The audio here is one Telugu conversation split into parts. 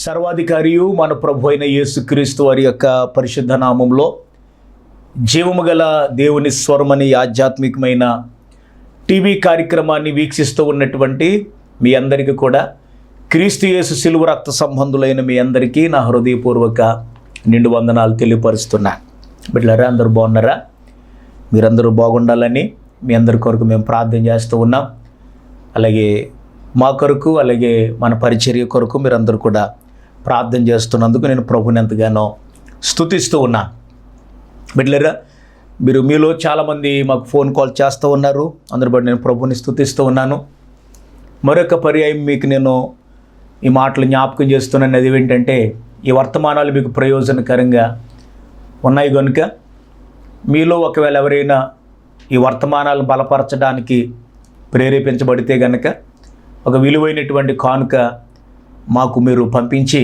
సర్వాధికారియు మన ప్రభు అయిన యేసుక్రీస్తు వారి యొక్క పరిశుద్ధ నామంలో జీవము గల దేవుని స్వరమని ఆధ్యాత్మికమైన టీవీ కార్యక్రమాన్ని వీక్షిస్తూ ఉన్నటువంటి మీ అందరికీ కూడా క్రీస్తు యేసు శిలువ రక్త సంబంధులైన మీ అందరికీ నా హృదయపూర్వక నిండు వందనాలు తెలియపరుస్తున్నా. బిడ్డలారా, అందరూ బాగున్నారా? మీరందరూ బాగుండాలని మీ అందరి కొరకు మేము ప్రార్థన చేస్తూ ఉన్నాం. అలాగే మా కొరకు, అలాగే మన పరిచర్య కొరకు మీరందరూ కూడా ప్రార్థన చేస్తున్నందుకు నేను ప్రభుని ఎంతగానో స్తుతిస్తూ ఉన్నాను. బిడ్డలారా, మీలో చాలామంది మాకు ఫోన్ కాల్ చేస్తూ ఉన్నారు. అందరి బట్టి నేను ప్రభుని స్తుతిస్తూ ఉన్నాను. మరొక పర్యాయం మీకు నేను ఈ మాటలు జ్ఞాపకం చేస్తున్నాను. అది ఏంటంటే, ఈ వర్తమానాలు మీకు ప్రయోజనకరంగా ఉన్నాయి కనుక మీలో ఒకవేళ ఎవరైనా ఈ వర్తమానాలను బలపరచడానికి ప్రేరేపించబడితే కనుక ఒక విలువైనటువంటి కానుక మాకు మీరు పంపించి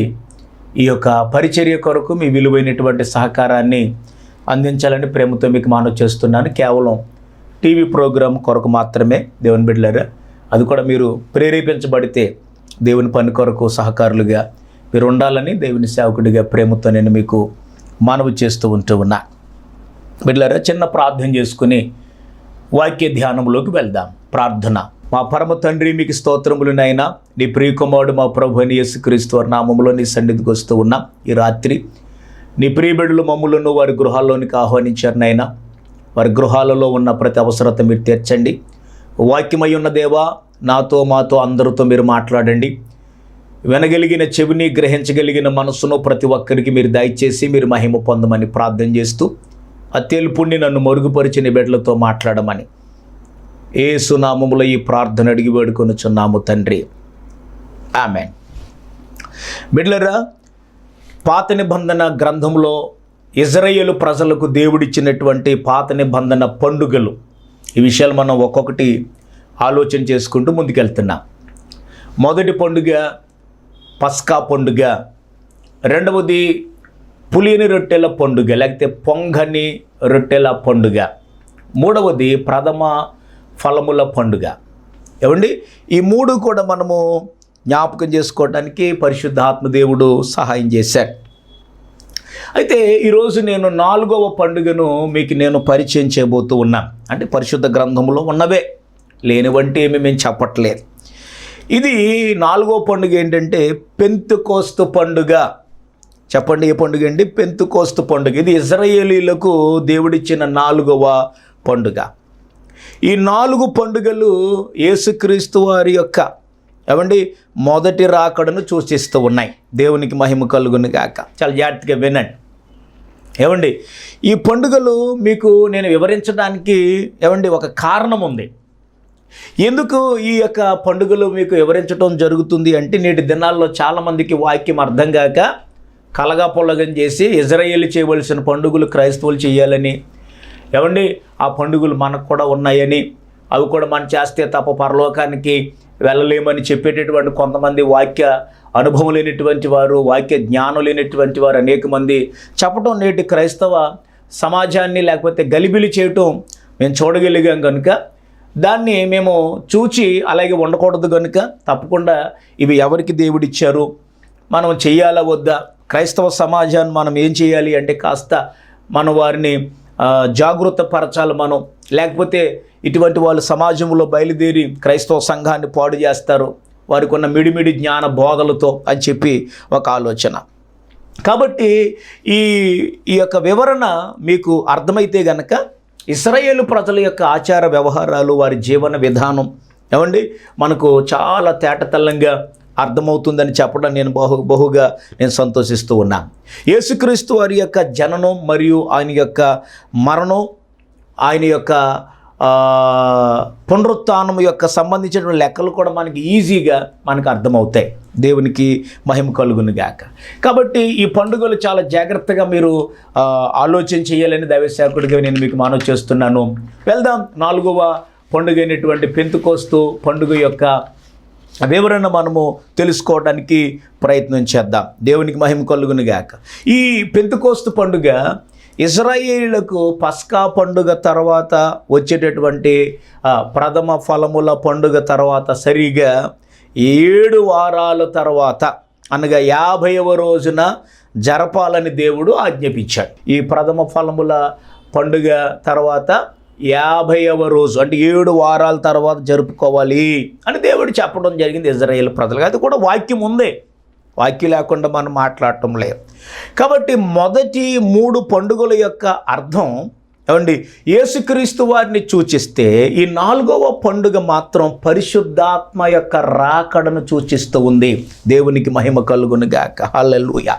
ఈ యొక్క పరిచర్య కొరకు మీ విలువైనటువంటి సహకారాన్ని అందించాలని ప్రేమతో మీకు మనవి చేస్తున్నాను. కేవలం టీవీ ప్రోగ్రాం కొరకు మాత్రమే దేవుని బిడ్డలారా. అది కూడా మీరు ప్రేరేపించబడితే దేవుని పని కొరకు సహకారులుగా మీరు ఉండాలని దేవుని సేవకుడిగా ప్రేమతో నేను మీకు మనవి చేస్తూ ఉన్నా. బిడ్డలారా, చిన్న ప్రార్థన చేసుకుని వాక్య ధ్యానంలోకి వెళ్దాం. ప్రార్థన. మా పరమ తండ్రి, మీకు స్తోత్రములు నాయనా. నీ ప్రియకుమారుడు మా ప్రభు అయిన యేసుక్రీస్తు వారి నామములో నీ సన్నిధికి వస్తూ ఉన్నాం. ఈ రాత్రి నీ ప్రియబిడ్డలు మమ్ములను వారి గృహాల్లోనికి ఆహ్వానించారు నాయనా. వారి గృహాలలో ఉన్న ప్రతి అవసరత మీరు తీర్చండి. వాక్యమై ఉన్న దేవా, నాతో మాతో అందరితో మీరు మాట్లాడండి. వినగలిగిన చెవిని, గ్రహించగలిగిన మనసును ప్రతి ఒక్కరికి మీరు దయచేసి మీరు మహిమ పొందమని ప్రార్థన చేస్తూ అత్యల్పుణ్ణి నన్ను మరుగుపరిచిన బిడ్డలతో మాట్లాడమని యేసు నామములో ఈ ప్రార్థన అడిగి వేడుకొనుచున్నాము తండ్రి, ఆమేన్. బిడ్డలారా, పాత నిబంధన గ్రంథంలో ఇజ్రాయేలు ప్రజలకు దేవుడిచ్చినటువంటి పాత నిబంధన పండుగలు, ఈ విషయాలు మనం ఒక్కొక్కటి ఆలోచన చేసుకుంటూ ముందుకెళ్తున్నాం. మొదటి పండుగ పస్కా పండుగ, రెండవది పులియని రొట్టెల పండుగ లేకపోతే పొంగని రొట్టెల పండుగ, మూడవది ప్రథమ ఫలముల పండుగ. ఏమండి, ఈ మూడు కూడా మనము జ్ఞాపకం చేసుకోవడానికి పరిశుద్ధాత్మ దేవుడు సహాయం చేశాడు. అయితే ఈరోజు నేను 4వ పండుగను మీకు నేను పరిచయం చేయబోతూ ఉన్నాను. అంటే పరిశుద్ధ గ్రంథంలో ఉన్నవే, లేనివంటే ఏమి మేము చెప్పట్లేదు. ఇది 4వ పండుగ ఏంటంటే పెంతెకోస్తు పండుగ. చెప్పండి, ఏ పండుగ అండి? పెంతెకోస్తు పండుగ. ఇది ఇశ్రాయేలీయులకు దేవుడిచ్చిన 4వ పండుగ. ఈ 4 పండుగలు యేసుక్రీస్తు వారి యొక్క మొదటి రాకడను సూచిస్తూ ఉన్నాయి. దేవునికి మహిమ కలుగును గాక. చాలా జాగ్రత్తగా వినండి. ఈ పండుగలు మీకు నేను వివరించడానికి ఒక కారణం ఉంది. ఎందుకు ఈ యొక్క పండుగలు మీకు వివరించడం జరుగుతుంది అంటే, నేటి దినాల్లో చాలామందికి వాక్యం అర్థం కాక కలగా పొలగం చేసి ఇజ్రాయేలు చేయవలసిన పండుగలు క్రైస్తవులు చేయాలని, ఆ పండుగలు మనకు కూడా ఉన్నాయని, అవి కూడా మనం చేస్తే తప్ప పరలోకానికి వెళ్ళలేమని చెప్పేటటువంటి కొంతమంది వాక్య అనుభవం లేనటువంటి వారు, వాక్య జ్ఞానం లేనటువంటి వారు అనేక మంది చెప్పడం నేటి క్రైస్తవ సమాజాన్ని లేకపోతే గలిబిలి చేయటం మేము చూడగలిగాం కనుక దాన్ని మేము చూచి అలాగే ఉండకూడదు కనుక తప్పకుండా ఇవి ఎవరికి దేవుడిచ్చారు, మనం చెయ్యాలా వద్దా, క్రైస్తవ సమాజాన్ని మనం ఏం చేయాలి అంటే కాస్త మనం వారిని జాగృత పరచాలి మనం, లేకపోతే ఇటువంటి వాళ్ళు సమాజంలో బయలుదేరి క్రైస్తవ సంఘాన్ని పాడు చేస్తారు వారికి ఉన్న మిడిమిడి జ్ఞాన బోధలతో అని చెప్పి ఒక ఆలోచన. కాబట్టి ఈ యొక్క వివరణ మీకు అర్థమైతే గనక ఇశ్రాయేలు ప్రజల యొక్క ఆచార వ్యవహారాలు, వారి జీవన విధానం మనకు చాలా తేటతెల్లంగా అర్థమవుతుందని చెప్పడం నేను బహుగా నేను సంతోషిస్తూ ఉన్నాను. యేసుక్రీస్తు వారి యొక్క జననం మరియు ఆయన యొక్క మరణం, ఆయన యొక్క పునరుత్థానం యొక్క సంబంధించిన లెక్కలు కూడా మనకి ఈజీగా మనకు అర్థమవుతాయి. దేవునికి మహిమ కలుగును గాక. కాబట్టి ఈ పండుగలు చాలా జాగ్రత్తగా మీరు ఆలోచన చేయాలని దైవ సేవకుడిగా నేను మీకు మనవి చేస్తున్నాను. వెళ్దాం. 4వ పండుగ అయినటువంటి పెంతెకోస్తు పండుగ యొక్క వివరణ మనము తెలుసుకోవడానికి ప్రయత్నం చేద్దాం. దేవునికి మహిమ కలుగును గాక. ఈ పెంతెకోస్తు పండుగ ఇశ్రాయేలీయులకు పస్కా పండుగ తర్వాత వచ్చేటటువంటి ప్రథమ ఫలముల పండుగ తర్వాత సరిగా 7 వారాల తర్వాత అనగా 50వ రోజున జరపాలని దేవుడు ఆజ్ఞాపించాడు. ఈ ప్రథమ ఫలముల పండుగ తర్వాత 50వ రోజు అంటే 7 వారాల తర్వాత జరుపుకోవాలి అని దేవుడు చెప్పడం జరిగింది ఇజ్రాయేల్ ప్రజలకు. అది కూడా వాక్యం ఉంది, వాక్యం లేకుండా మనం మాట్లాడటం లేదు. కాబట్టి మొదటి 3 పండుగల యొక్క అర్థం ఏమండి, యేసుక్రీస్తు వారిని సూచిస్తే ఈ 4వ పండుగ మాత్రం పరిశుద్ధాత్మ యొక్క రాకడను సూచిస్తూ ఉంది. దేవునికి మహిమ కలుగును గాక. హల్లెలూయా.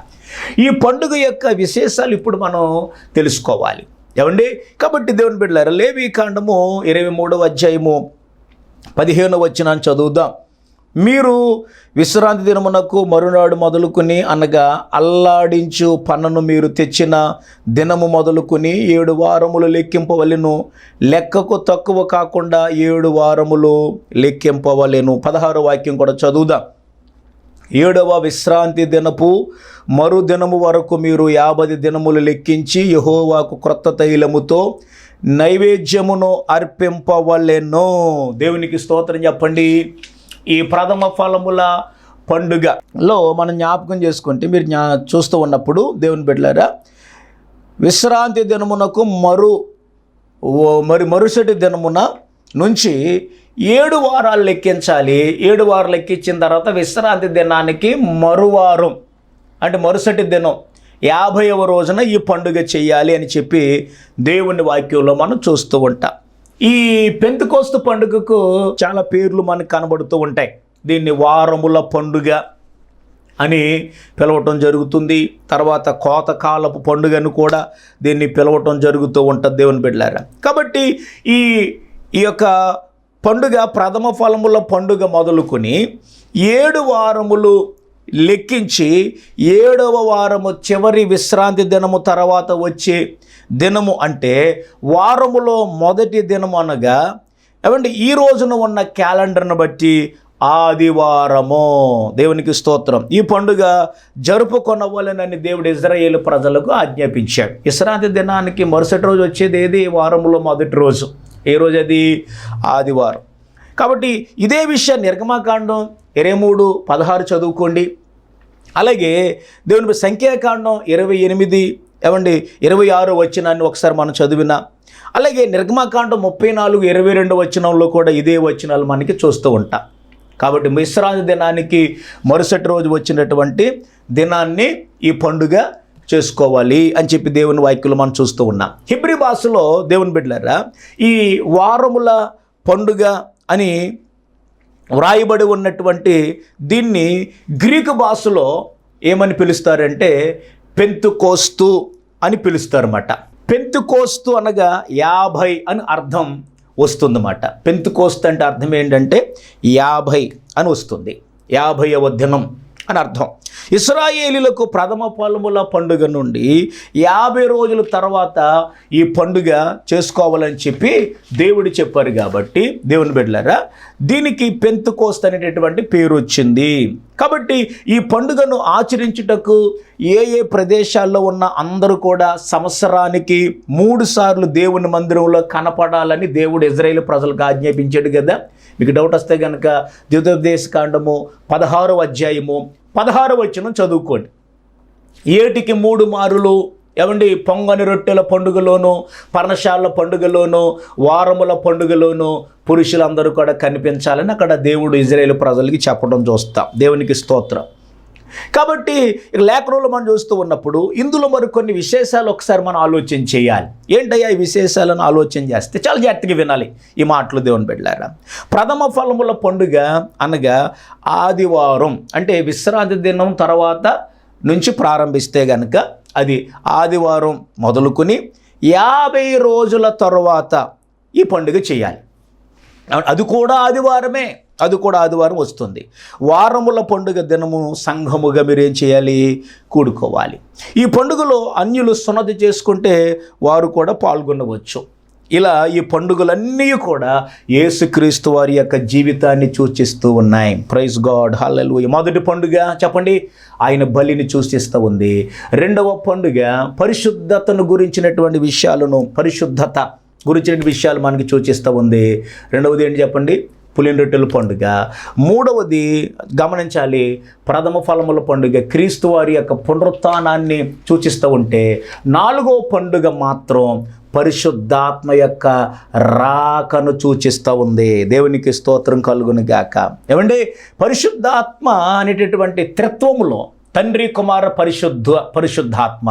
ఈ పండుగ యొక్క విశేషాలు ఇప్పుడు మనం తెలుసుకోవాలి ఏమండి. కాబట్టి దేవుని బిడ్డలారా, లేవీకాండము 23వ అధ్యాయము 15వ వచనాన్ని చదువుదాం. మీరు విశ్రాంతి దినమునకు మరునాడు మొదలుకొని అనగా అల్లాడించు పన్నును మీరు తెచ్చిన దినము మొదలుకొని 7 వారములు లెక్కింపవలెను, లెక్కకు తక్కువ కాకుండా 7 వారములు లెక్కింపవలెను. 16వ వాక్యం కూడా చదువుదాం. 7వ విశ్రాంతి దినపు మరుదినము వరకు మీరు 50 దినములు లెక్కించి యెహోవాకు క్రొత్త తైలముతో నైవేద్యమును అర్పింపవలెను. దేవునికి స్తోత్రం చెప్పండి. ఈ ప్రథమ ఫలముల పండుగలో మనం జ్ఞాపకం చేసుకుంటే మీరు చూస్తూ ఉన్నప్పుడు దేవుని బిడ్డలారా, విశ్రాంతి దినమునకు మరుసటి దినమున నుంచి 7 వారాలు లెక్కించాలి. 7 వారాలు లెక్కించిన తర్వాత విశ్రాంతి దినానికి మరువారం అంటే మరుసటి దినం 50వ రోజున ఈ పండుగ చేయాలి అని చెప్పి దేవుని వాక్యంలో మనం చూస్తూ ఉంటాం. ఈ పెంతెకోస్తు పండుగకు చాలా పేర్లు మనకు కనబడుతూ ఉంటాయి. దీన్ని వారముల పండుగ అని పిలవటం జరుగుతుంది. తర్వాత కోతకాలపు పండుగను కూడా దీన్ని పిలవటం జరుగుతూ ఉంటుంది దేవుని బిడ్డలారా. కాబట్టి ఈ యొక్క పండుగ ప్రథమ ఫలముల పండుగ మొదలుకొని 7 వారములు లెక్కించి 7వ వారము చివరి విశ్రాంతి దినము తర్వాత వచ్చే దినము అంటే వారములో మొదటి దినము అనగా ఏమంటే ఈ రోజున ఉన్న క్యాలెండర్ను బట్టి ఆదివారము. దేవునికి స్తోత్రం. ఈ పండుగ జరుపుకొనవలెనని దేవుడు ఇజ్రాయేలు ప్రజలకు ఆజ్ఞాపించాడు. విశ్రాంతి దినానికి మరుసటి రోజు వచ్చేది ఏది? వారములో మొదటి రోజు. ఏ రోజు అది? ఆదివారం. కాబట్టి ఇదే విషయం నిర్గమకాండం 23:16 చదువుకోండి. అలాగే దేవుని సంఖ్యాకాండం 28 26 వచనాన్ని ఒకసారి మనం చదివినా, అలాగే నిర్గమకాండం 34:22 వచనంలో కూడా ఇదే వచనాలు మనకి చూస్తూ ఉంటాం. కాబట్టి విశ్రాంతి దినానికి మరుసటి రోజు వచ్చినటువంటి దినాన్ని ఈ పండుగ చేసుకోవాలి అని చెప్పి దేవుని వాక్యంలో మనం చూస్తూ ఉన్నాం. హెబ్రీ భాషలో దేవుని బిడ్డలారా, ఈ వారముల పండుగ అని వ్రాయబడి ఉన్నటువంటి దీన్ని గ్రీకు భాషలో ఏమని పిలుస్తారంటే పెంతెకోస్తు అని పిలుస్తారన్నమాట. పెంతెకోస్తు అనగా 50 అని అర్థం వస్తుందన్నమాట. పెంతెకోస్తు అంటే అర్థం ఏంటంటే 50 అని వస్తుంది. 50వ దినం అని అర్థం. ఇశ్రాయేలీలకు ప్రథమ ఫలముల పండుగ నుండి 50 రోజుల తర్వాత ఈ పండుగ చేసుకోవాలని చెప్పి దేవుడు చెప్పారు. కాబట్టి దేవుని బిడ్డలారా, దీనికి పెంతెకోస్తు అనేటటువంటి పేరు వచ్చింది. కాబట్టి ఈ పండుగను ఆచరించుటకు ఏ ప్రదేశాల్లో ఉన్న అందరూ కూడా సంవత్సరానికి 3 సార్లు దేవుని మందిరంలో కనపడాలని దేవుడు ఇజ్రాయేలు ప్రజలకు ఆజ్ఞాపించాడు కదా. మీకు డౌట్ వస్తే కనుక ద్వితీయోపదేశకాండము 16వ అధ్యాయము 16వ వచనం చదువుకోండి. 7కి 3 మారులు పొంగని రొట్టెల పండుగలోను, పర్ణశాల పండుగలోను, వారముల పండుగలోను పురుషులందరూ కూడా కనిపించాలని అక్కడ దేవుడు ఇజ్రాయేలు ప్రజలకి చెప్పడం చూస్తాం. దేవునికి స్తోత్రం. కాబట్టి లేఖనంలో మనం చూస్తూ ఉన్నప్పుడు ఇందులో మరికొన్ని విశేషాలు ఒకసారి మనం ఆలోచన చేయాలి. ఏంటయ్యా ఈ విశేషాలను ఆలోచన చేస్తే చాలా జాగ్రత్తగా వినాలి ఈ మాటలు దేవుని బిడ్డలారా. ప్రథమ ఫలముల పండుగ అనగా ఆదివారం అంటే విశ్రాంతి దినం తర్వాత నుంచి ప్రారంభిస్తే కనుక అది ఆదివారం మొదలుకొని 50 రోజుల తర్వాత ఈ పండుగ చేయాలి. అది కూడా ఆదివారమే, అది కూడా ఆదివారం వస్తుంది. వారముల పండుగ దినము సంఘముగా మీరేం చేయాలి? కూడుకోవాలి. ఈ పండుగలో అన్యులు సున్నతి చేసుకుంటే వారు కూడా పాల్గొనవచ్చు. ఇలా ఈ పండుగలన్నీ కూడా యేసుక్రీస్తు వారి యొక్క జీవితాన్ని సూచిస్తూ ఉన్నాయి. ప్రైజ్ గాడ్, హల్లెలూయా. మొదటి పండుగ చెప్పండి, ఆయన బలిని సూచిస్తూ ఉంది. రెండవ పండుగ పరిశుద్ధతను గురించినటువంటి విషయాలను, పరిశుద్ధత గురించిన విషయాలు మనకి సూచిస్తూ ఉంది. రెండవది ఏంటి చెప్పండి? పులిన రొట్టెల పండుగ. మూడవది గమనించాలి, ప్రథమ ఫలముల పండుగ క్రీస్తు వారి యొక్క పునరుత్థానాన్ని సూచిస్తూ ఉంటే, నాలుగవ పండుగ మాత్రం పరిశుద్ధాత్మ యొక్క రాకను సూచిస్తూ ఉంది. దేవునికి స్తోత్రం కలుగును గాక. ఏమండి, పరిశుద్ధాత్మ అనేటటువంటి త్రిత్వములో తండ్రి కుమార పరిశుద్ధాత్మ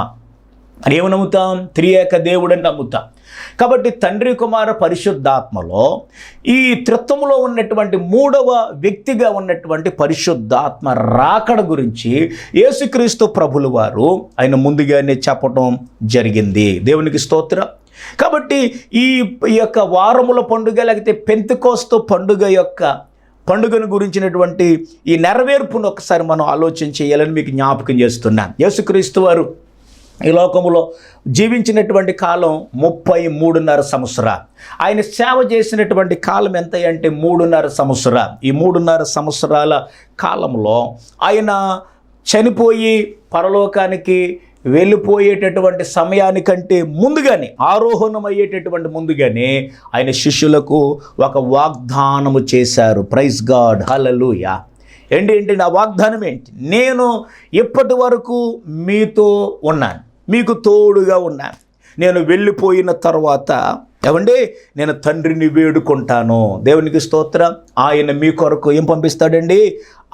అని ఏమి నమ్ముతాం? త్రియేక దేవుడని నమ్ముతాం. కాబట్టి తండ్రి కుమార పరిశుద్ధాత్మలో ఈ త్రిత్వములో ఉన్నటువంటి మూడవ వ్యక్తిగా ఉన్నటువంటి పరిశుద్ధాత్మ రాకడ గురించి యేసుక్రీస్తు ప్రభులు వారు ఆయన ముందుగానే చెప్పడం జరిగింది. దేవునికి స్తోత్రం. కాబట్టి ఈ యొక్క వారముల పండుగ లేకపోతే పెంతెకోస్తు పండుగను గురించినటువంటి ఈ నెరవేర్పును ఒకసారి మనం ఆలోచన చేయాలని మీకు జ్ఞాపకం చేస్తున్నాను. యేసుక్రీస్తు వారు ఈ లోకములో జీవించినటువంటి కాలం 33.5 సంవత్సరాలు. ఆయన సేవ చేసినటువంటి కాలం ఎంత అంటే 3.5 సంవత్సరాలు. ఈ 3.5 సంవత్సరాల కాలంలో ఆయన చనిపోయి పరలోకానికి వెళ్ళిపోయేటటువంటి సమయానికంటే ముందుగానే, ఆరోహణం అయ్యేటటువంటి ముందుగానే ఆయన శిష్యులకు ఒక వాగ్దానము చేశారు. ప్రైజ్ గాడ్, హల్లెలూయా. ఏంటి నా వాగ్దానం ఏంటి? నేను ఇప్పటి వరకు మీతో ఉన్నాను, మీకు తోడుగా ఉన్నాను. నేను వెళ్ళిపోయిన తర్వాత ఏమండి, నేను తండ్రిని వేడుకుంటాను. దేవునికి స్తోత్రం. ఆయన మీ కొరకు ఏం పంపిస్తాడండి?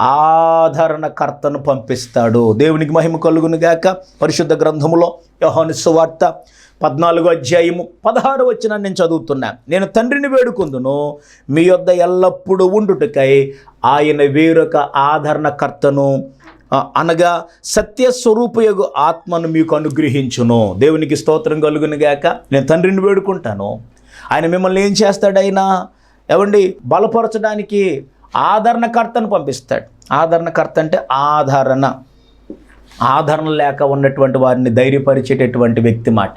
ఆదరణకర్తను పంపిస్తాడు. దేవునికి మహిమ కలుగును గాక. పరిశుద్ధ గ్రంథములో యోహాను సువార్త 14వ అధ్యాయము 16వ వచనాన్ని నేను చదువుతున్నాను. నేను తండ్రిని వేడుకుందును, మీ యొద్ద ఎల్లప్పుడూ ఉండుటకై ఆయన వేరొక ఆదరణకర్తను అనగా సత్యస్వరూపయగు ఆత్మను మీకు అనుగ్రహించును. దేవునికి స్తోత్రం కలుగును గాక. నేను తండ్రిని వేడుకుంటాను, ఆయన మిమ్మల్ని ఏం చేస్తాడు? ఆయన ఏమండి బలపరచడానికి ఆదరణకర్తను పంపిస్తాడు. ఆదరణకర్త అంటే ఆదరణ లేక ఉన్నటువంటి వారిని ధైర్యపరిచేటటువంటి వ్యక్తి మాట.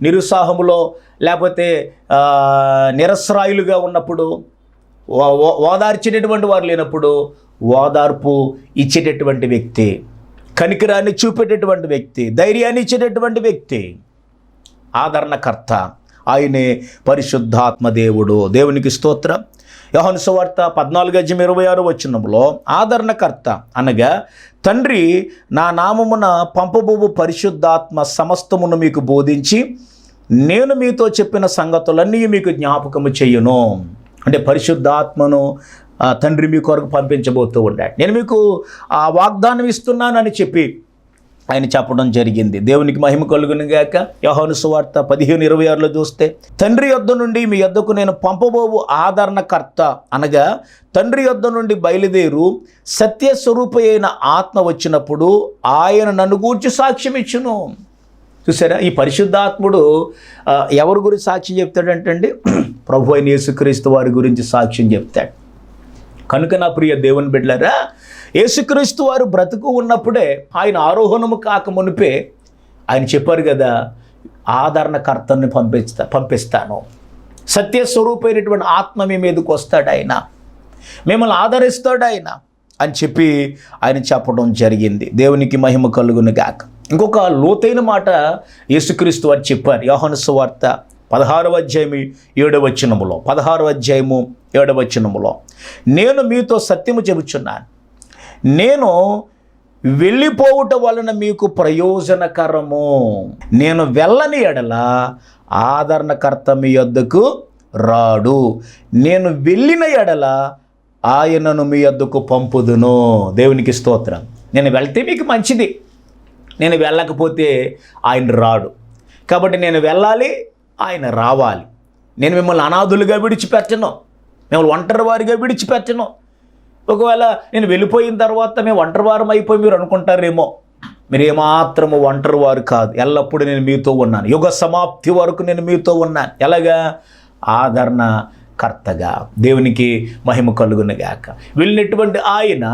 నిరుత్సాహములో లేకపోతే నిరస్రాయులుగా ఉన్నప్పుడు, ఓదార్చేటటువంటి వారు లేనప్పుడు ఓదార్పు ఇచ్చేటటువంటి వ్యక్తి, కనికరాన్ని చూపేటటువంటి వ్యక్తి, ధైర్యాన్ని ఇచ్చేటటువంటి వ్యక్తి ఆదరణకర్త. ఆయనే పరిశుద్ధాత్మ దేవుడు. దేవునికి స్తోత్రం. యోహాను సువార్త 14:26 వచనంలో ఆదరణకర్త అనగా తండ్రి నా నామమున పంపబోవు పరిశుద్ధాత్మ సమస్తమును మీకు బోధించి నేను మీతో చెప్పిన సంగతులన్నీ మీకు జ్ఞాపకము చెయ్యును. అంటే పరిశుద్ధాత్మను తండ్రి మీ కొరకు పంపించబోతూ ఉన్నాడు. నేను మీకు ఆ వాగ్దానం ఇస్తున్నానని చెప్పి ఆయన చెప్పడం జరిగింది. దేవునికి మహిమ కలుగును గాక. యోహాను సువార్త 15:26లో చూస్తే, తండ్రి యొద్ద నుండి మీ యొద్దకు నేను పంపబోవు ఆదరణకర్త అనగా తండ్రి యొద్ద నుండి బయలుదేరు సత్యస్వరూపి అయిన ఆత్మ వచ్చినప్పుడు ఆయన నన్ను గూర్చి సాక్ష్యం ఇచ్చును. చూసారా, ఈ పరిశుద్ధాత్ముడు ఎవరి గురించి సాక్ష్యం చెప్తాడంటండి? ప్రభు అయిన యేసుక్రీస్తు వారి గురించి సాక్ష్యం చెప్తాడు. కనుక నా ప్రియ దేవుని బిడ్డలారా, యేసుక్రీస్తు వారు బ్రతుకు ఉన్నప్పుడే, ఆయన ఆరోహణము కాక మునిపే ఆయన చెప్పారు కదా, ఆదరణకర్తని పంపిస్తాను, సత్యస్వరూపమైనటువంటి ఆత్మ మీ మీదకి వస్తాడు, ఆయన మిమ్మల్ని ఆదరిస్తాడు ఆయన అని చెప్పి ఆయన చెప్పడం జరిగింది. దేవునికి మహిమ కలుగును గాక. ఇంకొక లోతైన మాట యేసుక్రీస్తు వారు చెప్పారు. యోహాను సువార్త 16వ అధ్యాయము 7వ వచనములో, 16వ అధ్యాయము 7వ వచనములో, నేను మీతో సత్యము చెబుచున్నాను, నేను వెళ్ళిపోవుట వలన మీకు ప్రయోజనకరము. నేను వెళ్ళని ఎడల ఆదరణకర్త మీ యొద్దకు రాడు, నేను వెళ్ళిన ఎడల ఆయనను మీ యొద్దకు పంపుదును. దేవునికి స్తోత్రం. నేను వెళ్తే మీకు మంచిది, నేను వెళ్ళకపోతే ఆయన రాడు. కాబట్టి నేను వెళ్ళాలి, ఆయన రావాలి. నేను మిమ్మల్ని అనాథులుగా విడిచిపెట్టను, మిమ్మల్ని ఒంటరి వారిగా విడిచిపెట్టను. ఒకవేళ నేను వెళ్ళిపోయిన తర్వాత మేము ఒంటరి వారం అయిపోయి మీరు అనుకుంటారేమో, మీరు ఏమాత్రము ఒంటరి వారు కాదు. ఎల్లప్పుడూ నేను మీతో ఉన్నాను, యుగ సమాప్తి వరకు నేను మీతో ఉన్నాను. ఎలాగా? ఆదరణకర్తగా. దేవునికి మహిమ కలుగునుగాక. వెళ్ళినటువంటి ఆయన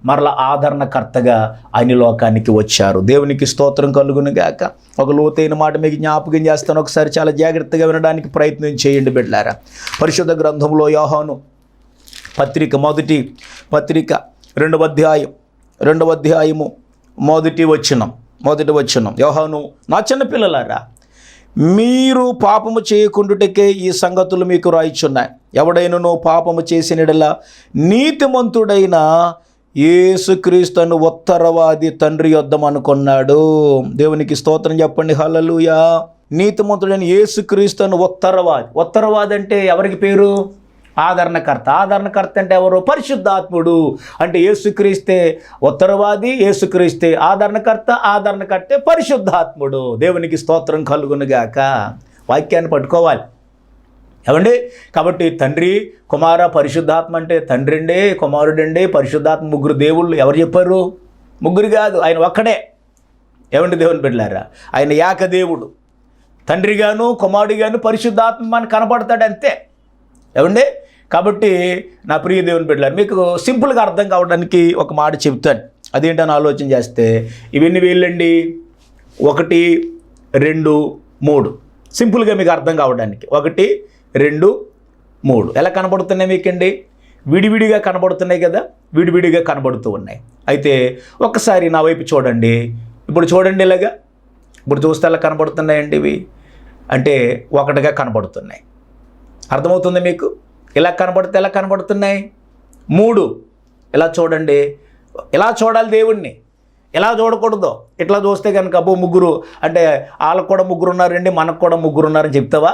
మరలా ఆదరణకర్తగా ఆయన లోకానికి వచ్చారు. దేవునికి స్తోత్రం కలుగునుగాక. ఒక లోతైన మాట మీకు జ్ఞాపకం చేస్తాను, ఒకసారి చాలా జాగ్రత్తగా వినడానికి ప్రయత్నం చేయండి బిడ్డలారా. పరిశుద్ధ గ్రంథంలో యోహాను పత్రిక, మొదటి పత్రిక 2వ అధ్యాయము మొదటి వచనం. యోహాను, నా చిన్న పిల్లలారా, మీరు పాపము చేయకుండుటకే ఈ సంగతులు మీకు రాయిచున్నాయి. ఎవడైనను పాపము చేసినడలా నీతిమంతుడైన యేసుక్రీస్తును ఉత్తరవాది తండ్రి యొద్దమనుకున్నాడు. దేవునికి స్తోత్రం చెప్పండి. హల్లెలూయా. నీతిమంతుడైన యేసుక్రీస్తును ఉత్తరవాది అంటే ఎవరికి పేరు? ఆదరణకర్త అంటే ఎవరు? పరిశుద్ధాత్ముడు. అంటే యేసుక్రీస్తే ఉత్తరవాది, యేసుక్రీస్తే ఆదరణకర్తే పరిశుద్ధాత్ముడు. దేవునికి స్తోత్రం కలుగునుగాక. వాక్యాన్ని పట్టుకోవాలి. ఏమండి? కాబట్టి తండ్రి, కుమార, పరిశుద్ధాత్మ అంటే తండ్రి అండి, కుమారుడండి, పరిశుద్ధాత్మ, ముగ్గురు దేవుళ్ళు. ఎవరు చెప్పారు? ముగ్గురు కాదు, ఆయన ఒక్కడే. ఏమండి దేవుని బిడ్డలారా? ఆయన ఏకదేవుడు. తండ్రిగాను, కుమారుడిగాను, పరిశుద్ధాత్మ మనకు కనపడతాడు, అంతే. ఏమండి? కాబట్టి నా ప్రియ దేవుని బిడ్డలారా, మీకు సింపుల్గా అర్థం కావడానికి ఒక మాట చెప్తాను. అదేంటని ఆలోచన చేస్తే ఇవన్నీ వీళ్ళండి 1, 2, 3. సింపుల్గా మీకు అర్థం కావడానికి 1, 2, 3 ఎలా కనబడుతున్నాయి మీకండి? విడివిడిగా కనబడుతున్నాయి కదా, విడివిడిగా కనబడుతూ ఉన్నాయి. అయితే ఒక్కసారి నా వైపు చూడండి. ఇప్పుడు చూడండి, ఇలాగా ఇప్పుడు చూస్తే ఎలా కనబడుతున్నాయండి ఇవి? అంటే ఒకటిగా కనబడుతున్నాయి. అర్థమవుతుంది మీకు? ఇలా కనబడితే ఎలా కనబడుతున్నాయి? 3 ఇలా చూడండి. ఇలా చూడాలి దేవుణ్ణి, ఇలా చూడకూడదు. ఇట్లా చూస్తే కనుక అబ్బో ముగ్గురు అంటే వాళ్ళకు కూడా ముగ్గురు ఉన్నారండి, మనకు కూడా ముగ్గురు ఉన్నారని చెప్తావా?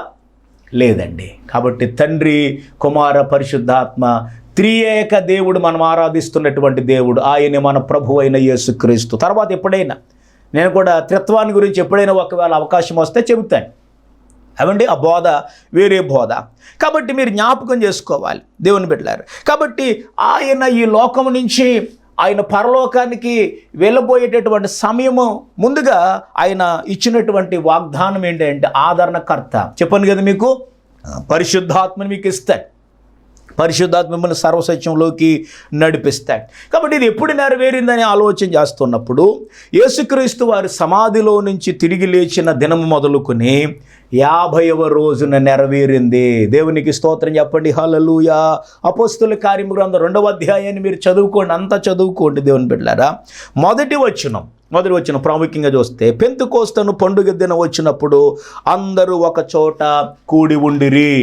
లేదండి. కాబట్టి తండ్రి, కుమార, పరిశుద్ధాత్మ త్రియేక దేవుడు, మనం ఆరాధిస్తున్నటువంటి దేవుడు. ఆయనే మన ప్రభువు అయిన యేసుక్రీస్తు. తర్వాత ఎప్పుడైనా నేను కూడా త్రిత్వాన్ని గురించి ఎప్పుడైనా ఒకవేళ అవకాశం వస్తే చెబుతాను. అవండి ఆ బోధ వేరే బోధ. కాబట్టి మీరు జ్ఞాపకం చేసుకోవాలి దేవుని బిడ్డలారా. కాబట్టి ఆయన ఈ లోకం నుంచి ఆయన పరలోకానికి వెళ్ళబోయేటటువంటి సమయము ముందుగా ఆయన ఇచ్చినటువంటి వాగ్దానం ఏంటంటే ఆదరణకర్త. చెప్పాను కదా మీకు, పరిశుద్ధాత్మని మీకు ఇస్తాడు. పరిశుద్ధాత్మ మిమ్మల్ని సర్వసత్యంలోకి నడిపిస్తాడు. కాబట్టి ఇది ఎప్పుడు నెరవేరిందని ఆలోచన చేస్తున్నప్పుడు యేసుక్రీస్తు వారి సమాధిలో నుంచి తిరిగి లేచిన దినము మొదలుకొని 50వ రోజున నెరవేరింది. దేవునికి స్తోత్రం చెప్పండి. హల్లెలూయా. అపోస్తలుల కార్యముల గ్రంథం 2వ అధ్యాయాన్ని మీరు చదువుకోండి, అంతా చదువుకోండి దేవుని బిడ్డలారా. మొదటి వచనం ప్రాముఖ్యంగా చూస్తే, పెంతెకోస్తు పండుగ దినం వచ్చినప్పుడు అందరూ ఒక చోట కూడి ఉండిరి.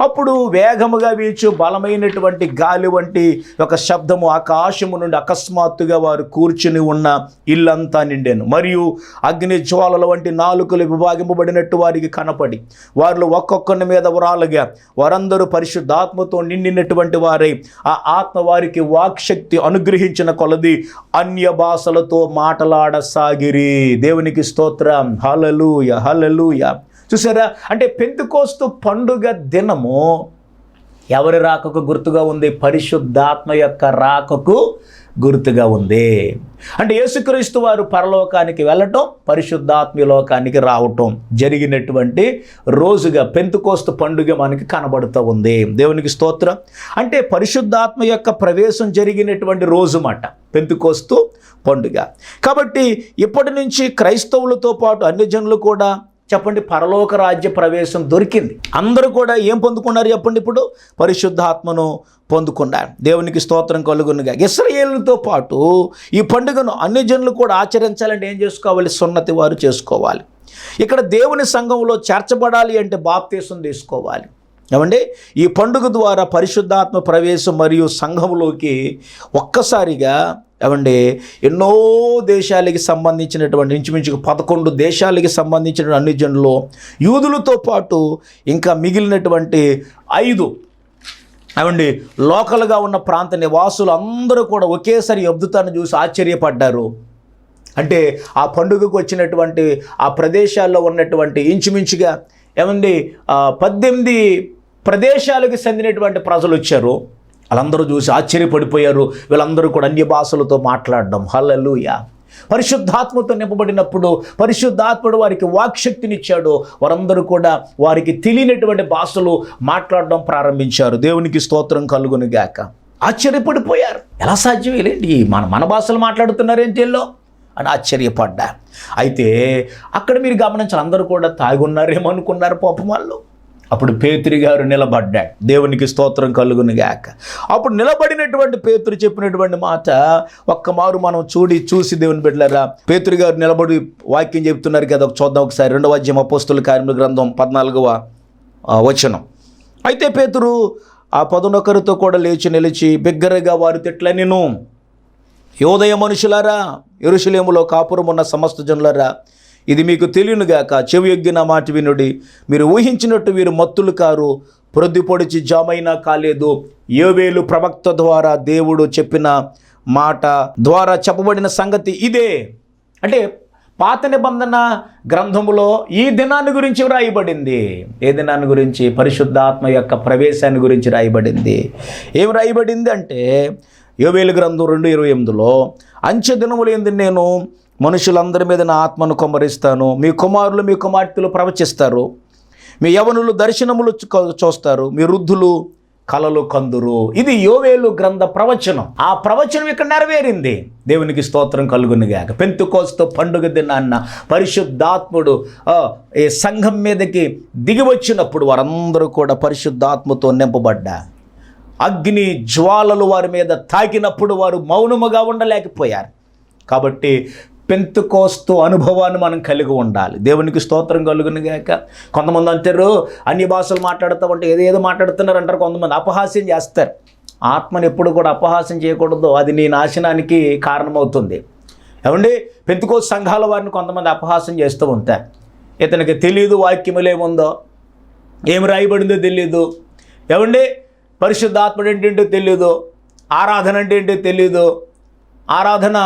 అప్పుడు వేగముగా వీచు బలమైనటువంటి గాలి వంటి ఒక శబ్దము ఆకాశము నుండి అకస్మాత్తుగా వారు కూర్చుని ఉన్న ఇల్లంతా నిండెను. మరియు అగ్ని జ్వాలల వంటి నాలుకలు విభాగింపబడినట్టు వారికి కనపడి వారిలో ఒక్కొక్కరి మీద వరాలుగా వారందరూ పరిశుద్ధాత్మతో నిండినటువంటి వారై ఆ ఆత్మ వారికి వాక్శక్తి అనుగ్రహించిన కొలది అన్య భాషలతో మాటలాడసాగిరి. దేవునికి స్తోత్రం. హల్లెలూయా, హల్లెలూయా. చూసారా? అంటే పెంతెకోస్తు పండుగ దినము ఎవరి రాకకు గుర్తుగా ఉంది? పరిశుద్ధాత్మ యొక్క రాకకు గుర్తుగా ఉంది. అంటే యేసుక్రీస్తు వారు పరలోకానికి వెళ్ళటం, పరిశుద్ధాత్మ లోకానికి రావటం జరిగినటువంటి రోజుగా పెంతెకోస్తు పండుగ మనకి కనబడుతూ ఉంది. దేవునికి స్తోత్రం. అంటే పరిశుద్ధాత్మ యొక్క ప్రవేశం జరిగినటువంటి రోజు మాట పెంతెకోస్తు పండుగ. కాబట్టి ఇప్పటి నుంచి క్రైస్తవులతో పాటు అన్ని జనులు కూడా చెప్పండి పరలోక రాజ్య ప్రవేశం దొరికింది. అందరూ కూడా ఏం పొందుకున్నారు చెప్పండి? ఇప్పుడు పరిశుద్ధాత్మను పొందుకున్నారు. దేవునికి స్తోత్రం కలుగునుగా. ఇశ్రాయేలుతో పాటు ఈ పండుగను అన్ని జనులు కూడా ఆచరించాలంటే ఏం చేసుకోవాలి? సున్నతి వారు చేసుకోవాలి. ఇక్కడ దేవుని సంఘంలో చేర్చబడాలి అంటే బాప్తీసం తీసుకోవాలి. ఏమండి? ఈ పండుగ ద్వారా పరిశుద్ధాత్మ ప్రవేశం మరియు సంఘంలోకి ఒక్కసారిగా ఏమండి ఎన్నో దేశాలకి సంబంధించినటువంటి ఇంచుమించుగా 11 దేశాలకి సంబంధించిన అన్ని జనులు యూదులతో పాటు ఇంకా మిగిలినటువంటి 5 ఏమండి లోకల్గా ఉన్న ప్రాంత నివాసులు అందరూ కూడా ఒకేసారి అద్భుతాన్ని చూసి ఆశ్చర్యపడ్డారు. అంటే ఆ పండుగకు వచ్చినటువంటి ఆ ప్రదేశాల్లో ఉన్నటువంటి ఇంచుమించుగా ఏమండి 18 ప్రదేశాలకు చెందినటువంటి ప్రజలు వచ్చారు. వాళ్ళందరూ చూసి ఆశ్చర్యపడిపోయారు. వీళ్ళందరూ కూడా అన్య భాషలతో మాట్లాడడం. హల్లెలూయా. పరిశుద్ధాత్మతో నింపబడినప్పుడు పరిశుద్ధాత్ముడు వారికి వాక్శక్తినిచ్చాడు. వారందరూ కూడా వారికి తెలియనటువంటి భాషలు మాట్లాడడం ప్రారంభించారు. దేవునికి స్తోత్రం కలుగునుగాక. ఆశ్చర్యపడిపోయారు. ఎలా సాధ్యం? ఏంటి మన భాషలు మాట్లాడుతున్నారేంటి వీళ్ళు అని ఆశ్చర్యపడ్డా. అయితే అక్కడ మీరు గమనించాలి, అందరూ కూడా తాగున్నారేమో అనుకున్నారు పాపం వాళ్ళు. అప్పుడు పేతురు గారు నిలబడ్డాడు. దేవునికి స్తోత్రం కలుగును గాక. అప్పుడు నిలబడినటువంటి పేతురు చెప్పినటువంటి మాట ఒక్కమారు మనం చూసి దేవుని బిడ్డలారా, పేతురు గారు నిలబడి వాక్యం చెప్తున్నారు కదా, చూద్దాం ఒకసారి. 2వ అధ్యాయం అపోస్తుల కార్యముల గ్రంథం 14వ వచనం. అయితే పేతురు ఆ 11 కూడా లేచి నిలిచి బిగ్గరగా వారి తిట్లనెను, యోదయ మనుషులారా, యెరూషలేములో కాపురం ఉన్న సమస్త జనులారా, ఇది మీకు తెలియనుగాక, చెవియొగ్గి నా మాట వినుడి. మీరు ఊహించినట్టు వీరు మత్తులు కారు, ప్రొద్దు పొడిచి జామైనా కాలేదు. యోవేలు ప్రవక్త ద్వారా దేవుడు చెప్పిన మాట ద్వారా చెప్పబడిన సంగతి ఇదే. అంటే పాత నిబంధన గ్రంథములో ఈ దినాన్ని గురించి రాయబడింది. ఏ దినాన్ని గురించి? పరిశుద్ధాత్మ యొక్క ప్రవేశాన్ని గురించి రాయబడింది. ఏం రాయబడింది అంటే యోవేలు గ్రంథం 2:28లో, అంచె దినములు ఏంది, నేను మనుషులందరి మీద నా ఆత్మను కుమ్మరిస్తాను. మీ కుమారులు మీ కుమార్తెలు ప్రవచిస్తారు, మీ యవనులు దర్శనములు చూస్తారు, మీ వృద్ధులు కలలు కందురు. ఇది యోవేలు గ్రంథ ప్రవచనం. ఆ ప్రవచనం ఇక్కడ నెరవేరింది. దేవునికి స్తోత్రం కలుగునుగాక. పెంతెకోస్తు పండుగ దినాన్న పరిశుద్ధాత్ముడు ఈ సంఘం మీదకి దిగి వచ్చినప్పుడు వారందరూ కూడా పరిశుద్ధాత్మతో నింపబడ్డారు. అగ్ని జ్వాలలు వారి మీద తాకినప్పుడు వారు మౌనముగా ఉండలేకపోయారు. కాబట్టి పెంతెకోస్తు అనుభవాన్ని మనం కలిగి ఉండాలి. దేవునికి స్తోత్రం కలుగునుగాక. కొంతమంది అంటారు అన్ని భాషలు మాట్లాడుతామంటే ఏదేదో మాట్లాడుతున్నారు అంటారు. కొంతమంది అపహాస్యం చేస్తారు. ఆత్మని ఎప్పుడు కూడా అపహాస్యం చేయకూడదు, అది నీ నాశనానికి కారణమవుతుంది. ఏమండి, పెంతెకోస్తు సంఘాల వారిని కొంతమంది అపహాస్యం చేస్తూ ఉంటారు. ఇతనికి తెలియదు వాక్యములు ఏముందో, ఏమి రాయబడిందో తెలియదు. ఏమండి, పరిశుద్ధాత్ముడు ఏంటంటో తెలియదు, ఆరాధన అంటే ఏంటో తెలియదు, ఆరాధన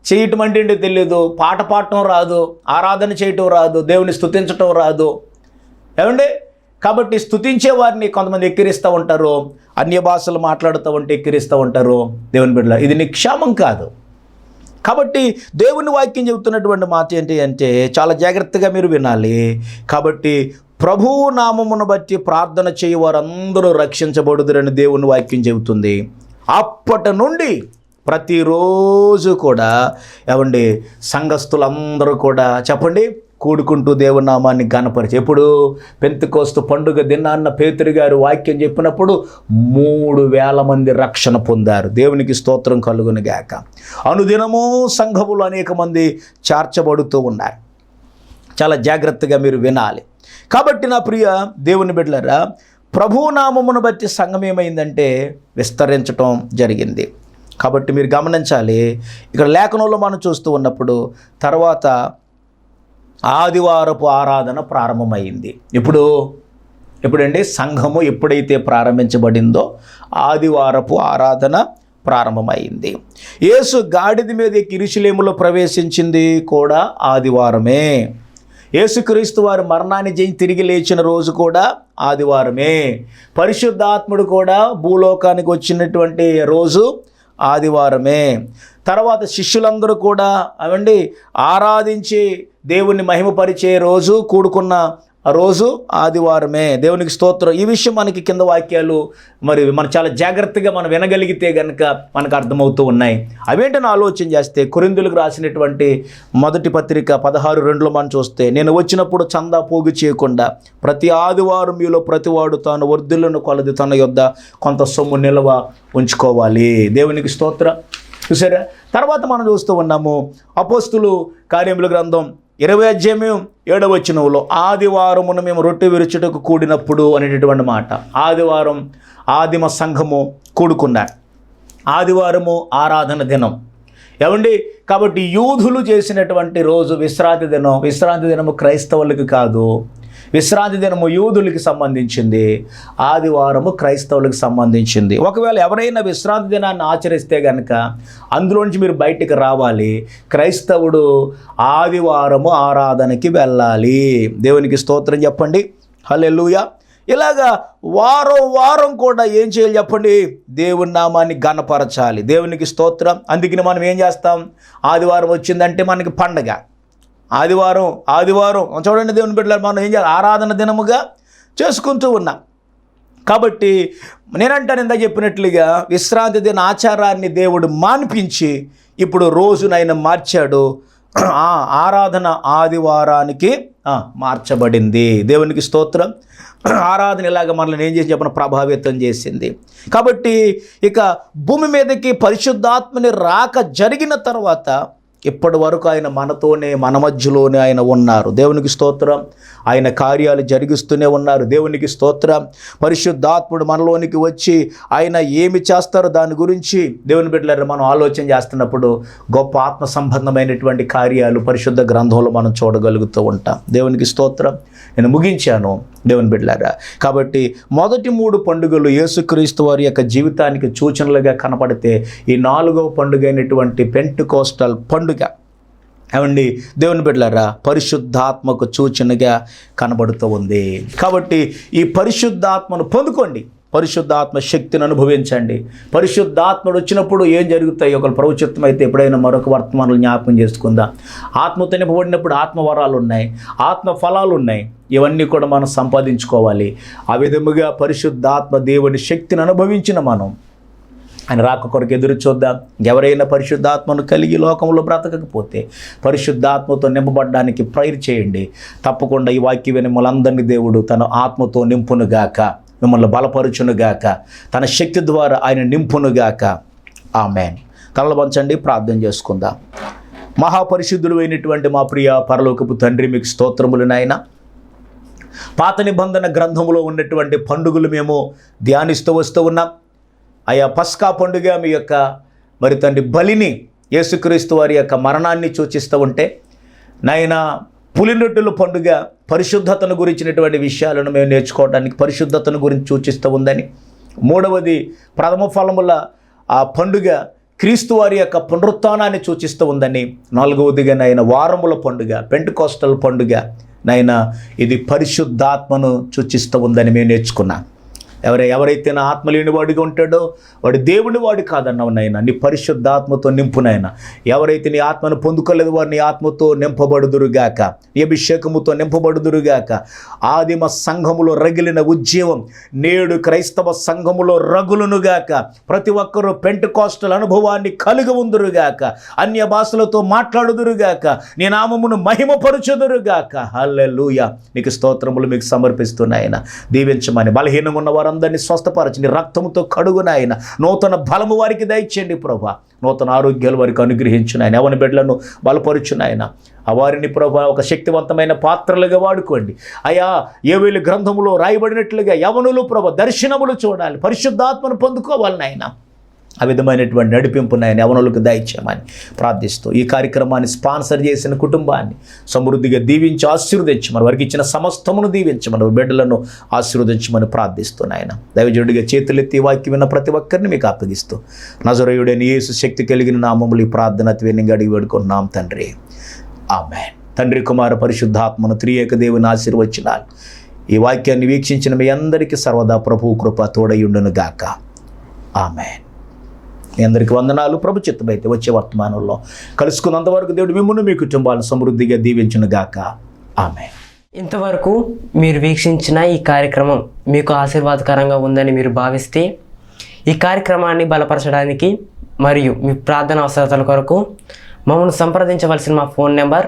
చేయటం అంటే ఏంటో తెలియదు, పాట పాడటం రాదు, ఆరాధన చేయటం రాదు, దేవుని స్తుతించటం రాదు. ఏమండి, కాబట్టి స్తుతించే వారిని కొంతమంది ఎక్కిరిస్తూ ఉంటారు, అన్య భాషలు మాట్లాడుతూ ఉంటే ఎక్కిరిస్తూ ఉంటారు. దేవుని బిడ్డల, ఇది నీ క్షేమం కాదు. కాబట్టి దేవుని వాక్యం చెబుతున్నటువంటి మాట ఏంటి అంటే చాలా జాగ్రత్తగా మీరు వినాలి. కాబట్టి ప్రభువు నామమును బట్టి ప్రార్థన చేయి వారందరూ రక్షించబడుదురని దేవుని వాక్యం చెబుతుంది. అప్పటి నుండి ప్రతిరోజు కూడా ఏమండి సంఘస్థులందరూ కూడా చెప్పండి కూడుకుంటూ దేవుని నామాన్ని ఘనపరిచి, ఎప్పుడు పెంతెకోస్తు పండుగ దినాన్న పేతురు గారు వాక్యం చెప్పినప్పుడు 3,000 మంది రక్షణ పొందారు. దేవునికి స్తోత్రం కలుగును గాక. అనుదినము సంఘములు అనేక మంది చేర్చబడుతూ ఉన్నారు. చాలా జాగ్రత్తగా మీరు వినాలి. కాబట్టి నా ప్రియ దేవుని బిడ్డలారా, ప్రభువు నామమును బట్టి సంఘం ఏమైందంటే విస్తరించటం జరిగింది. కాబట్టి మీరు గమనించాలి. ఇక్కడ లేఖనంలో మనం చూస్తూ ఉన్నప్పుడు తర్వాత ఆదివారపు ఆరాధన ప్రారంభమైంది. ఎప్పుడండి సంఘము ఎప్పుడైతే ప్రారంభించబడిందో ఆదివారపు ఆరాధన ప్రారంభమైంది. యేసు గాడిద మీద యెరూషలేములో ప్రవేశించింది కూడా ఆదివారమే. యేసుక్రీస్తు వారి మరణాన్ని జయించి తిరిగి లేచిన రోజు కూడా ఆదివారమే. పరిశుద్ధాత్ముడు కూడా భూలోకానికి వచ్చినటువంటి రోజు ఆదివారమే. తర్వాత శిష్యులందరూ కూడా అవండి ఆరాధించి దేవుణ్ణి మహిమపరిచే రోజు కూడుకున్న రోజు ఆదివారమే. దేవునికి స్తోత్రం. ఈ విషయం మనకి కింద వాక్యాలు మరి మనం చాలా జాగ్రత్తగా మనం వినగలిగితే కనుక మనకు అర్థమవుతూ ఉన్నాయి. అవేంటని ఆలోచన చేస్తే కొరింథీయులకు రాసినటువంటి మొదటి పత్రిక 16:2లో మనం చూస్తే, నేను వచ్చినప్పుడు చందా పోగు చేయకుండా ప్రతి ఆదివారం మీలో ప్రతివాడు తాను వర్ధిల్లును కొలది తన యొద్ద కొంత సొమ్ము నిల్వ ఉంచుకోవాలి. దేవునికి స్తోత్రం. చూసారా? తర్వాత మనం చూస్తూ ఉన్నాము అపోస్తుల కార్యముల గ్రంథం 20వ అధ్యాయం 7వ వచనంలో, ఆదివారమున మేము రొట్టె విరుచుటకు కూడినప్పుడు అనేటటువంటి మాట. ఆదివారం ఆదిమ సంఘము కూడుకున్నారు. ఆదివారము ఆరాధన దినం. ఏమండి, కాబట్టి యూదులు చేసినటువంటి రోజు విశ్రాంతి దినం. విశ్రాంతి దినము క్రైస్తవులకి కాదు, విశ్రాంతి దినము యూదులకి సంబంధించింది, ఆదివారము క్రైస్తవులకు సంబంధించింది. ఒకవేళ ఎవరైనా విశ్రాంతి దినాన్ని ఆచరిస్తే కనుక అందులోంచి మీరు బయటికి రావాలి. క్రైస్తవుడు ఆదివారము ఆరాధనకి వెళ్ళాలి. దేవునికి స్తోత్రం చెప్పండి. హల్లెలూయా. ఇలాగా వారం కూడా ఏం చేయాలి చెప్పండి? దేవుని నామాన్ని ఘనపరచాలి. దేవునికి స్తోత్రం. అందుకని మనం ఏం చేస్తాం? ఆదివారం వచ్చిందంటే మనకి పండగ. ఆదివారం చూడండి దేవుని బిడ్డలారా, మనం ఏం చేయాలి? ఆరాధన దినముగా చేసుకుంటూ ఉన్నాం. కాబట్టి నేనంటాను ఇందాక చెప్పినట్లుగా విశ్రాంతి దిన ఆచారాన్ని దేవుడు మాన్పించి ఇప్పుడు రోజునైనా మార్చాడు. ఆరాధన ఆదివారానికి మార్చబడింది. దేవునికి స్తోత్రం. ఆరాధన ఇలాగ మనల్ని ఏం చేసి చెప్పిన ప్రభావితం చేసింది. కాబట్టి ఇక భూమి మీదకి పరిశుద్ధాత్మని రాక జరిగిన తర్వాత ఇప్పటి వరకు ఆయన మనతోనే, మన మధ్యలోనే ఆయన ఉన్నారు. దేవునికి స్తోత్రం. ఆయన కార్యాలు జరిగిస్తూనే ఉన్నారు. దేవునికి స్తోత్రం. పరిశుద్ధాత్ముడు మనలోనికి వచ్చి ఆయన ఏమి చేస్తారో దాని గురించి దేవుని బిడ్డలారా మనం ఆలోచన చేస్తున్నప్పుడు గొప్ప ఆత్మ సంబంధమైనటువంటి కార్యాలు పరిశుద్ధ గ్రంథంలో మనం చూడగలుగుతూ ఉంటాం. దేవునికి స్తోత్రం. నేను ముగించాను దేవుని బిడ్డలారా. కాబట్టి మొదటి 3 పండుగలు యేసుక్రీస్తు వారి యొక్క జీవితానికి సూచనలుగా కనపడితే ఈ 4వ పండుగ అయినటువంటి పెంటెకోస్టల్ పండుగ ఏమండి దేవుని బిడ్డలారా పరిశుద్ధాత్మకు సూచనగా కనబడుతూ ఉంది. కాబట్టి ఈ పరిశుద్ధాత్మను పొందుకోండి. పరిశుద్ధాత్మ శక్తిని అనుభవించండి. పరిశుద్ధాత్ముడు వచ్చినప్పుడు ఏం జరుగుతాయి? ఒకరు ప్రభుత్వం అయితే ఎప్పుడైనా మరొక వర్తమానాలు జ్ఞాపకం చేసుకుందాం. ఆత్మతో నింపబడినప్పుడు ఆత్మవరాలు ఉన్నాయి, ఆత్మ ఫలాలు ఉన్నాయి. ఇవన్నీ కూడా మనం సంపాదించుకోవాలి. ఆ విధముగా పరిశుద్ధాత్మ దేవుని శక్తిని అనుభవించిన మనం ఆయన రాక కొరకు ఎదురు చూద్దాం. ఎవరైనా పరిశుద్ధాత్మను కలిగి లోకంలో బ్రతకకపోతే పరిశుద్ధాత్మతో నింపబడడానికి ప్రేయర్ చేయండి. తప్పకుండా ఈ వాక్య విని మిమ్మల్ని దేవుడు తన ఆత్మతో నింపునుగాక, మిమ్మల్ని బలపరుచునుగాక, తన శక్తి ద్వారా ఆయన నింపునుగాక. ఆమేన్. తలలు వంచండి, ప్రార్థన చేసుకుందాం. మహాపరిశుద్ధుడు అయినటువంటి మా ప్రియ పరలోకపు తండ్రి, మీకు స్తోత్రములు నాయన. పాత నిబంధన గ్రంథములో ఉన్నటువంటి పండుగలు మేము ధ్యానిస్తూ వస్తూ ఉన్నాం. ఆయా పస్కా పండుగ మీ యొక్క మరి తండ్రి బలిని, యేసుక్రీస్తు వారి యొక్క మరణాన్ని సూచిస్తూ ఉంటే, నాయన పులినొట్టుల పండుగ పరిశుద్ధతను గురించినటువంటి విషయాలను మేము నేర్చుకోవడానికి పరిశుద్ధతను గురించి సూచిస్తూ ఉందని, 3వది ప్రథమ ఫలముల ఆ పండుగ క్రీస్తు వారి యొక్క పునరుత్థానాన్ని సూచిస్తూ ఉందని, 4వదిగా నాయన వారముల పండుగ పెంటెకోస్టల్ పండుగ నాయన ఇది పరిశుద్ధాత్మను సూచిస్తూ ఉందని మేము నేర్చుకున్నాం. ఎవరైతే నా ఆత్మ లేని వాడిగా ఉంటాడో వాడు దేవుని వాడు కాదన్నావు నాయన. నీ పరిశుద్ధాత్మతో నింపు నాయన. ఎవరైతే నీ ఆత్మను పొందుకోలేదు వారు నీ ఆత్మతో నింపబడుదురుగాక, నీ అభిషేకముతో నింపబడుదురుగాక. ఆదిమ సంఘములో రగిలిన ఉద్యమం నేడు క్రైస్తవ సంఘములో రగులునుగాక. ప్రతి ఒక్కరూ పెంటెకోస్టల్ అనుభవాన్ని కలిగి ఉందురుగాక. అన్య భాషలతో మాట్లాడుదురుగాక. నీ నామమును మహిమపరచుదురుగాక. హల్లెలూయా. నీకు స్తోత్రములు మీకు సమర్పిస్తున్నాయన. దీవించమని బలహీనంగా ఉన్న అందరినీ స్వస్థపరచండి. రక్తముతో కడుగునాయన. నూతన బలము వారికి దయచేయండి ప్రభా. నూతన ఆరోగ్యాలు వారికి అనుగ్రహించునాయన. ఎవరి బిడ్డలను బలపరుచునాయన. ఆ వారిని ప్రభా ఒక శక్తివంతమైన పాత్రలుగా వాడుకోండి అయ్యా. యోవేలు గ్రంథములో రాయబడినట్లుగా యవనులు ప్రభా దర్శనములు చూడాలి, పరిశుద్ధాత్మను పొందుకోవాలి నాయన. ఆ విధమైనటువంటి నడిపింపు నాయన యవనులకు దయచేయమని ప్రార్థిస్తూ ఈ కార్యక్రమాన్ని స్పాన్సర్ చేసిన కుటుంబాన్ని సమృద్ధిగా దీవించి ఆశీర్వదించమని, వారికి ఇచ్చిన సమస్తమును దీవించమని, బిడ్డలను ఆశీర్వదించమని ప్రార్థిస్తూ నాయన. దైవజనుడిగా చేతులెత్తి వాక్యం విన్న ప్రతి ఒక్కరిని మీకు అప్పగిస్తూ నజరేయుడైన యేసు శక్తి కలిగిన నామములు ఈ ప్రార్థన త్వరగా అడిగి వేడుకుంటున్నాం తండ్రి. ఆమేన్. తండ్రి, కుమార, పరిశుద్ధాత్మను త్రియేక దేవుని ఆశీర్వచనాలు ఈ వాక్యాన్ని వీక్షించిన మీ అందరికీ సర్వదా ప్రభువు కృప తోడయుండును గాక. ఆమేన్. మీ అందరికీ వందనాలు. ప్రభు చిత్తమైతే వచ్చే వర్తమానంలో కలుసుకున్నంతవరకు దేవుడు మిమ్మల్ని మీ కుటుంబాలను సమృద్ధిగా దీవించును గాక. ఆమేన్. ఇంతవరకు మీరు వీక్షించిన ఈ కార్యక్రమం మీకు ఆశీర్వాదకరంగా ఉందని మీరు భావిస్తే ఈ కార్యక్రమాన్ని బలపరచడానికి మరియు మీ ప్రార్థన అవసరతల కొరకు మమ్మల్ని సంప్రదించవలసిన మా ఫోన్ నెంబర్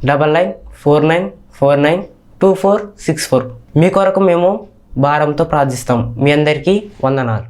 9949492464. మీ కొరకు మేము భారంతో ప్రార్థిస్తాం. మీ అందరికీ వందనాలు.